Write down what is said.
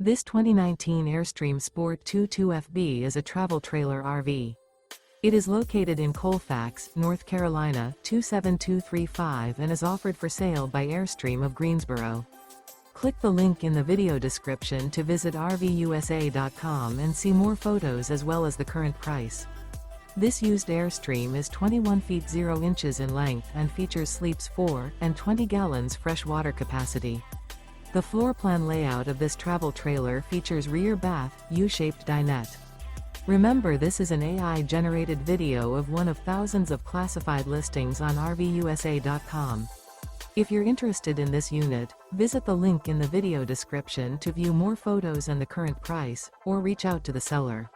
This 2019 Airstream Sport 22FB is a travel trailer RV. It is located in Colfax, North Carolina 27235 and is offered for sale by Airstream of Greensboro. Click the link in the video description to visit RVUSA.com and see more photos as well as the current price. This used Airstream is 21 feet 0 inches in length and features sleeps 4 and 20 gallons fresh water capacity. The floor plan layout of this travel trailer features rear bath, U-shaped dinette. Remember, this is an AI-generated video of one of thousands of classified listings on RVUSA.com. If you're interested in this unit, visit the link in the video description to view more photos and the current price, or reach out to the seller.